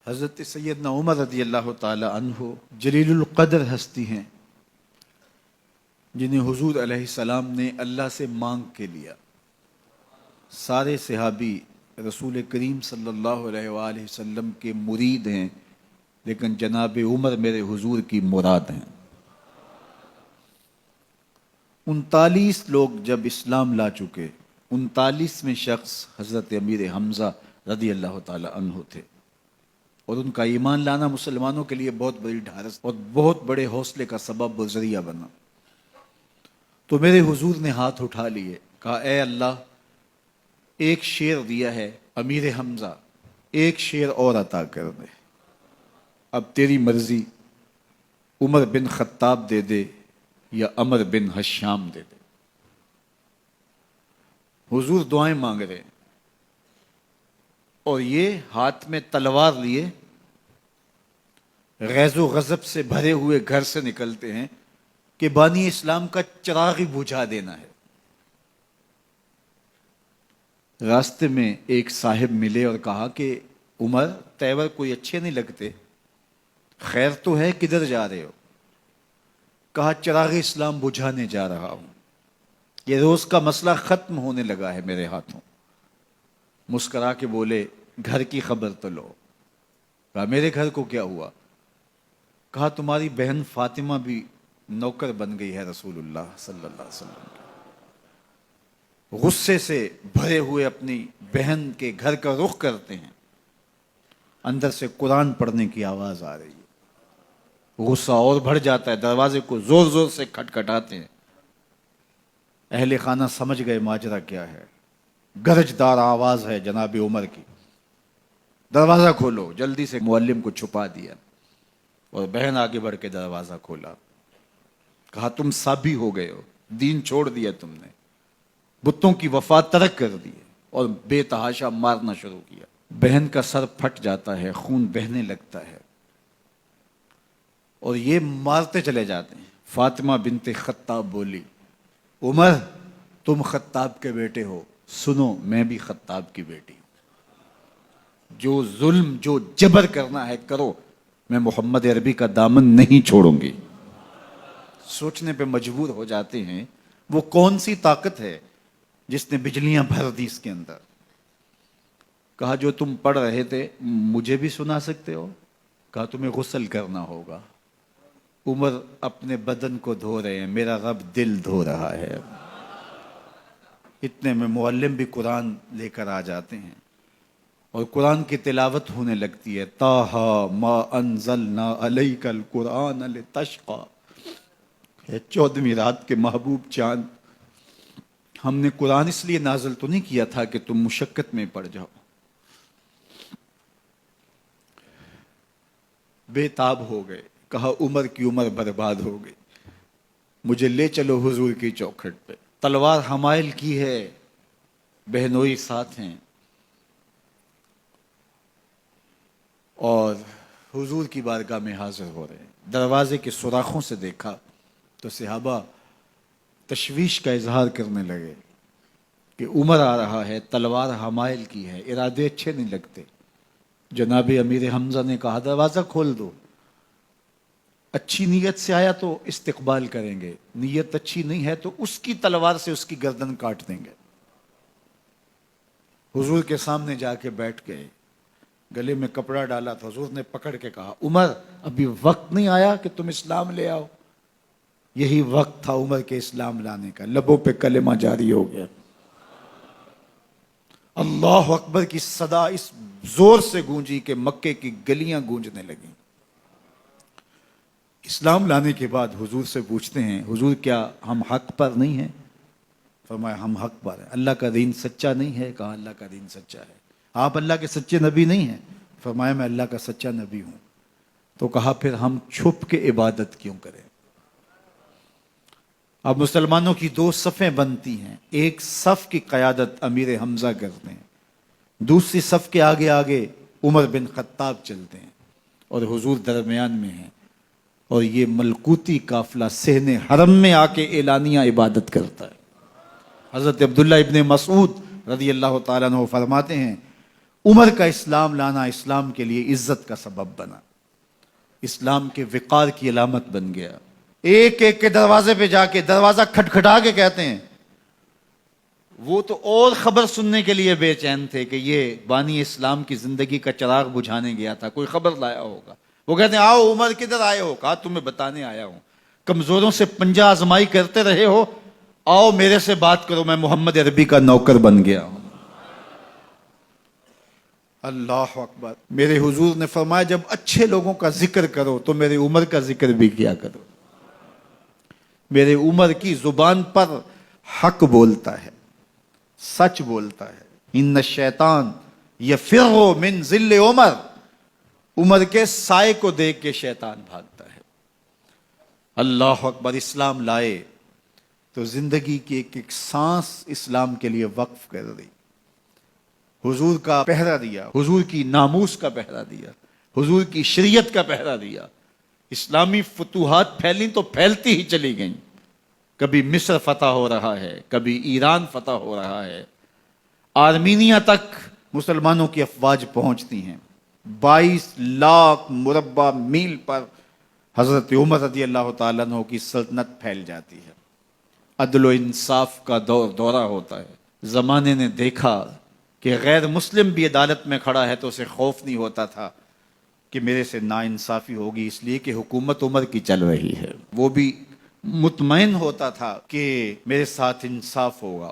حضرت سیدنا عمر رضی اللہ تعالی عنہ جلیل القدر ہستی ہیں جنہیں حضور علیہ السلام نے اللہ سے مانگ کے لیا۔ سارے صحابی رسول کریم صلی اللہ علیہ وآلہ وسلم کے مرید ہیں، لیکن جناب عمر میرے حضور کی مراد ہیں۔ 39 لوگ جب اسلام لا چکے، 39ویں شخص حضرت امیر حمزہ رضی اللہ تعالی عنہ تھے، اور ان کا ایمان لانا مسلمانوں کے لیے بہت بڑی ڈھارس اور بہت بڑے حوصلے کا سبب و ذریعہ بنا۔ تو میرے حضور نے ہاتھ اٹھا لیے، کہا اے اللہ، ایک شیر دیا ہے امیر حمزہ، ایک شیر اور عطا کر دے، اب تیری مرضی، عمر بن خطاب دے دے یا عمر بن حشام دے دے۔ حضور دعائیں مانگ رہے ہیں اور یہ ہاتھ میں تلوار لیے غیظ و غضب سے بھرے ہوئے گھر سے نکلتے ہیں کہ بانی اسلام کا چراغ ہی بجھا دینا ہے۔ راستے میں ایک صاحب ملے اور کہا کہ عمر، تیور کوئی اچھے نہیں لگتے، خیر تو ہے، کدھر جا رہے ہو؟ کہا چراغ اسلام بجھانے جا رہا ہوں، یہ روز کا مسئلہ ختم ہونے لگا ہے میرے ہاتھوں۔ مسکرا کے بولے گھر کی خبر تو لو۔ کہا میرے گھر کو کیا ہوا؟ کہا تمہاری بہن فاطمہ بھی نوکر بن گئی ہے رسول اللہ صلی اللہ علیہ وسلم۔ غصے سے بھرے ہوئے اپنی بہن کے گھر کا رخ کرتے ہیں، اندر سے قرآن پڑھنے کی آواز آ رہی ہے، غصہ اور بڑھ جاتا ہے، دروازے کو زور زور سے کھٹکھٹاتے ہیں۔ اہل خانہ سمجھ گئے ماجرا کیا ہے، گرجدار آواز ہے جناب عمر کی، دروازہ کھولو۔ جلدی سے معلم کو چھپا دیا اور بہن آگے بڑھ کے دروازہ کھولا۔ کہا تم سابی ہو گئے ہو، دین چھوڑ دیا تم نے، بتوں کی وفا ترک کر دی اور بے تحاشا مارنا شروع کیا۔ بہن کا سر پھٹ جاتا ہے، خون بہنے لگتا ہے اور یہ مارتے چلے جاتے ہیں۔ فاطمہ بنت خطاب بولی عمر تم خطاب کے بیٹے ہو، سنو میں بھی خطاب کی بیٹی ہوں، جو ظلم جو جبر کرنا ہے کرو، میں محمد عربی کا دامن نہیں چھوڑوں گی۔ سوچنے پہ مجبور ہو جاتے ہیں وہ کون سی طاقت ہے جس نے بجلیاں بھر دی اس کے اندر۔ کہا جو تم پڑھ رہے تھے مجھے بھی سنا سکتے ہو؟ کہا تمہیں غسل کرنا ہوگا۔ عمر اپنے بدن کو دھو رہے ہیں، میرا رب دل دھو رہا ہے۔ اتنے میں معلم بھی قرآن لے کر آ جاتے ہیں اور قرآن کی تلاوت ہونے لگتی ہے۔ طٰہٰ ما انزلنا علیک القرآن لتشقیٰ، 14ویں رات کے محبوب چاند، ہم نے قرآن اس لیے نازل تو نہیں کیا تھا کہ تم مشقت میں پڑ جاؤ۔ بے تاب ہو گئے، کہا عمر کی عمر برباد ہو گئی، مجھے لے چلو حضور کی چوکھٹ پہ۔ تلوار حمائل کی ہے، بہنوئی ساتھ ہیں، اور حضور کی بارگاہ میں حاضر ہو رہے ہیں۔ دروازے کے سوراخوں سے دیکھا تو صحابہ تشویش کا اظہار کرنے لگے کہ عمر آ رہا ہے، تلوار حمائل کی ہے، ارادے اچھے نہیں لگتے۔ جناب امیر حمزہ نے کہا دروازہ کھول دو، اچھی نیت سے آیا تو استقبال کریں گے، نیت اچھی نہیں ہے تو اس کی تلوار سے اس کی گردن کاٹ دیں گے۔ حضور کے سامنے جا کے بیٹھ گئے، گلے میں کپڑا ڈالا تو حضور نے پکڑ کے کہا عمر ابھی وقت نہیں آیا کہ تم اسلام لے آؤ؟ یہی وقت تھا عمر کے اسلام لانے کا۔ لبوں پہ کلمہ جاری ہو گیا، اللہ اکبر کی صدا اس زور سے گونجی کہ مکے کی گلیاں گونجنے لگیں۔ اسلام لانے کے بعد حضور سے پوچھتے ہیں حضور کیا ہم حق پر نہیں ہیں؟ فرمایا ہم حق پر ہیں۔ اللہ کا دین سچا نہیں ہے؟ کہا اللہ کا دین سچا ہے۔ آپ اللہ کے سچے نبی نہیں ہیں؟ فرمایا میں اللہ کا سچا نبی ہوں۔ تو کہا پھر ہم چھپ کے عبادت کیوں کریں؟ اب مسلمانوں کی 2 صفیں بنتی ہیں، ایک صف کی قیادت امیر حمزہ کرتے ہیں، دوسری صف کے آگے آگے عمر بن خطاب چلتے ہیں اور حضور درمیان میں ہیں، اور یہ ملکوتی قافلہ صحن حرم میں آ کے اعلانیہ عبادت کرتا ہے۔ حضرت عبداللہ ابن مسعود رضی اللہ تعالیٰ عنہ فرماتے ہیں عمر کا اسلام لانا اسلام کے لیے عزت کا سبب بنا، اسلام کے وقار کی علامت بن گیا۔ ایک ایک کے دروازے پہ جا کے دروازہ کھٹکھٹا کے کہتے ہیں، وہ تو اور خبر سننے کے لیے بے چین تھے کہ یہ بانی اسلام کی زندگی کا چراغ بجھانے گیا تھا، کوئی خبر لایا ہوگا۔ وہ کہتے ہیں آؤ عمر کدھر آئے ہو؟ کہا تمہیں بتانے آیا ہوں، کمزوروں سے پنجہ آزمائی کرتے رہے ہو، آؤ میرے سے بات کرو، میں محمد عربی کا نوکر بن گیا ہوں۔ اللہ اکبر۔ میرے حضور نے فرمایا جب اچھے لوگوں کا ذکر کرو تو میرے عمر کا ذکر بھی کیا کرو۔ میرے عمر کی زبان پر حق بولتا ہے، سچ بولتا ہے۔ ان الشیطان یفر من ظل عمر، عمر کے سائے کو دیکھ کے شیطان بھاگتا ہے۔ اللہ اکبر۔ اسلام لائے تو زندگی کی ایک ایک سانس اسلام کے لیے وقف کر دی، حضور کا پہرا دیا، حضور کی ناموس کا پہرا دیا، حضور کی شریعت کا پہرا دیا۔ اسلامی فتوحات پھیلیں تو پھیلتی ہی چلی گئیں، کبھی مصر فتح ہو رہا ہے، کبھی ایران فتح ہو رہا ہے، آرمینیا تک مسلمانوں کی افواج پہنچتی ہیں۔ 22 لاکھ مربع میل پر حضرت عمر رضی اللہ تعالیٰ عنہ کی سلطنت پھیل جاتی ہے۔ عدل و انصاف کا دورہ ہوتا ہے۔ زمانے نے دیکھا کہ غیر مسلم بھی عدالت میں کھڑا ہے تو اسے خوف نہیں ہوتا تھا کہ میرے سے ناانصافی ہوگی، اس لیے کہ حکومت عمر کی چل رہی ہے۔ وہ بھی مطمئن ہوتا تھا کہ میرے ساتھ انصاف ہوگا۔